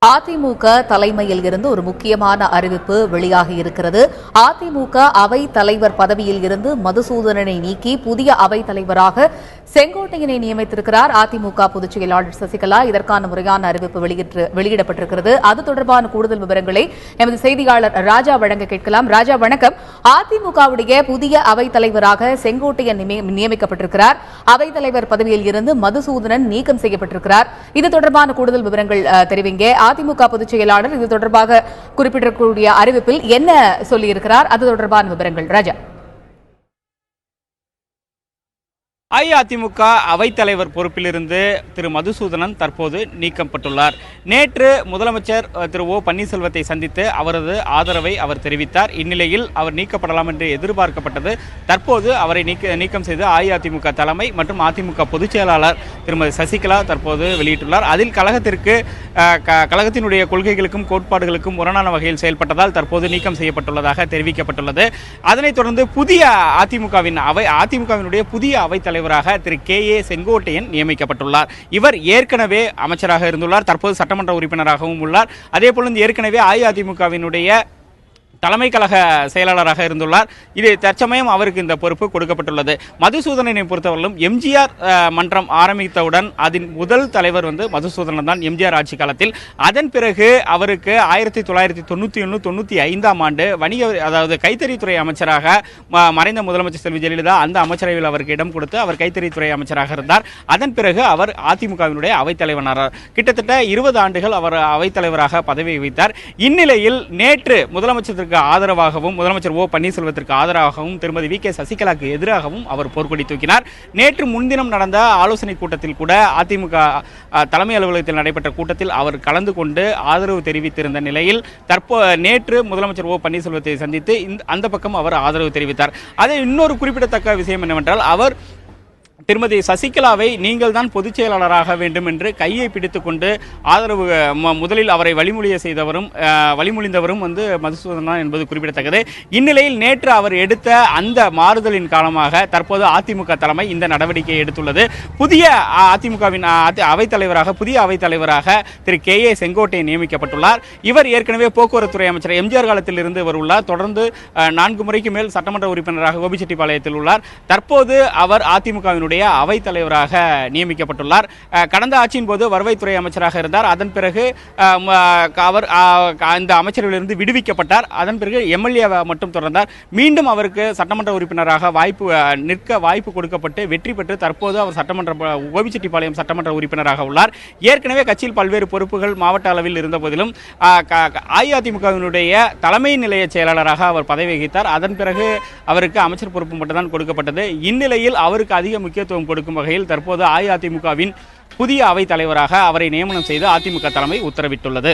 அதிமுக தலைமையில் இருந்து ஒரு முக்கியமான அறிவிப்பு வெளியாகி இருக்கிறது. அதிமுக அவை தலைவர் பதவியில் இருந்து மதுசூதனனை நீக்கி புதிய அவை தலைவராக செங்கோட்டையனை நியமித்திருக்கிறார் அதிமுக பொதுச் செயலாளர் சசிகலா. இதற்கான முறையான அறிவிப்பு வெளியிடப்பட்டிருக்கிறது. அது தொடர்பான கூடுதல் விவரங்களை எமது செய்தியாளர் ராஜா வழங்க கேட்கலாம். ராஜா வணக்கம். அதிமுகவுடைய புதிய அவை தலைவராக செங்கோட்டையன் நியமிக்கப்பட்டிருக்கிறார். அவைத் தலைவர் பதவியில் இருந்து மதுசூதனன் நீக்கம் செய்யப்பட்டிருக்கிறார். இது தொடர்பான கூடுதல் விவரங்கள் தெரிவிங்க. அதிமுக பொதுச் செயலாளர் இது தொடர்பாக குறிப்பிடக்கூடிய அறிவிப்பில் என்ன சொல்லியிருக்கிறார்? அது தொடர்பான விவரங்கள் ராஜா. அஇஅதிமுக அவைத்தலைவர் பொறுப்பிலிருந்து திரு மதுசூதனன் தற்போது நீக்கப்பட்டுள்ளார். நேற்று முதலமைச்சர் திரு ஓ பன்னீர்செல்வத்தை சந்தித்து அவரது ஆதரவை அவர் தெரிவித்தார். இந்நிலையில் அவர் நீக்கப்படலாம் என்று எதிர்பார்க்கப்பட்டது. தற்போது அவரை நீக்கம் செய்து அஇஅதிமுக தலைமை மற்றும் அதிமுக பொதுச் செயலாளர் திருமதி சசிகலா தற்போது வெளியிட்டுள்ளார். அதில் கழகத்தினுடைய கொள்கைகளுக்கும் கோட்பாடுகளுக்கும் முரணான வகையில் செயல்பட்டதால் தற்போது நீக்கம் செய்யப்பட்டுள்ளதாக தெரிவிக்கப்பட்டுள்ளது. அதனைத் தொடர்ந்து அதிமுகவினுடைய புதிய அவைத்தலைவர் திரு கே.ஏ. செங்கோட்டையன் நியமிக்கப்பட்டுள்ளார். இவர் ஏற்கனவே அமைச்சராக இருந்துள்ளார். தற்போது சட்டமன்ற உறுப்பினராகவும் உள்ளார். அதேபோல ஏற்கனவே அஇஅதிமுகவினுடைய தலைமை கழக செயலாளராக இருந்துள்ளார். இது தற்சமயம் அவருக்கு இந்த பொறுப்பு கொடுக்கப்பட்டுள்ளது. மதுசூதனனை பொறுத்தவரையிலும் எம்ஜிஆர் மன்றம் ஆரம்பித்தவுடன் அதன் முதல் தலைவர் மதுசூதனன் தான் எம்ஜிஆர் ஆட்சி காலத்தில். அதன் பிறகு அவருக்கு 1991-95 ஆண்டு அதாவது கைத்தறித்துறை அமைச்சராக மறைந்த முதலமைச்சர் செல்வி ஜெயலலிதா அந்த அமைச்சரவையில் அவருக்கு இடம் கொடுத்து அவர் கைத்தறித்துறை அமைச்சராக இருந்தார். அதன் பிறகு அவர் அதிமுகவினுடைய அவைத்தலைவரானார். கிட்டத்தட்ட 20 ஆண்டுகள் அவர் அவைத்தலைவராக பதவி வகித்தார். இந்நிலையில் நேற்று முதலமைச்சருக்கு ஆதரவாகவும் முதலமைச்சர் ஓ பன்னீர்செல்வத்திற்கு ஆதரவாகவும் திருமதி வி கே சசிகலாக்கு எதிராகவும் அவர் போர்க்கொடி தூக்கினார். நேற்று முன்தினம் நடந்த ஆலோசனை கூட்டத்தில் கூட அதிமுக தலைமை அலுவலகத்தில் நடைபெற்ற கூட்டத்தில் அவர் கலந்து கொண்டு ஆதரவு தெரிவித்திருந்த நிலையில் நேற்று முதலமைச்சர் ஓ பன்னீர்செல்வத்தை சந்தித்து அந்த பக்கம் அவர் ஆதரவு தெரிவித்தார். அதே இன்னொரு குறிப்பிடத்தக்க விஷயம் என்னவென்றால் அவர் திருமதி சசிகலாவை நீங்கள் தான் பொதுச் செயலாளராக வேண்டும் என்று கையை பிடித்துக் கொண்டு ஆதரவு முதலில் அவரை வழிமொழிந்தவரும் மதுசூதனன் என்பது குறிப்பிடத்தக்கது. இந்நிலையில் நேற்று அவர் எடுத்த அந்த மாறுதலின் காரணமாக தற்போது அதிமுக தலைமை இந்த நடவடிக்கையை எடுத்துள்ளது. புதிய அதிமுகவின் புதிய அவைத்தலைவராக திரு கே.ஏ. செங்கோட்டையன் நியமிக்கப்பட்டுள்ளார். இவர் ஏற்கனவே போக்குவரத்துறை அமைச்சர் எம்ஜிஆர் காலத்தில் இருந்து உள்ளார். தொடர்ந்து 4 முறைக்கு மேல் சட்டமன்ற உறுப்பினராக கோபிச்செட்டிப்பாளையத்தில் உள்ளார். தற்போது அவர் அதிமுகவினுடைய அவைத் தலைவராக நியமிக்கப்பட்டுள்ளார். கடந்த ஆட்சியின் போது வருவாய்த்துறை அமைச்சராக இருந்தார். அதன் பிறகு அவர் இந்த அமைச்சரவையிலிருந்து விடுவிக்கப்பட்டார். அதன் பிறகு எம்எல்ஏ மட்டும் தொடர்ந்தார். மீண்டும் அவருக்கு சட்டமன்ற உறுப்பினராக வாய்ப்பு கொடுக்கப்பட்டு வெற்றி பெற்று தற்போது அவர் கோபிச்செட்டிப்பாளையம் சட்டமன்ற உறுப்பினராக உள்ளார். ஏற்கனவே கட்சியில் பல்வேறு பொறுப்புகள் மாவட்ட அளவில் இருந்த போதிலும் அஇஅதிமுகவினுடைய தலைமை நிலைய செயலாளராக அவர் பதவி வகித்தார். அதன் பிறகு அவருக்கு அமைச்சர் பொறுப்பு மட்டும்தான் கொடுக்கப்பட்டது. இந்நிலையில் அவருக்கு அதிக முக்கியத்துவம் கொடுக்கும் வகையில் தற்போது அஇஅதிமுகவின் புதிய அவைத் தலைவராக அவரை நியமனம் செய்து அதிமுக தலைமை உத்தரவிட்டுள்ளது.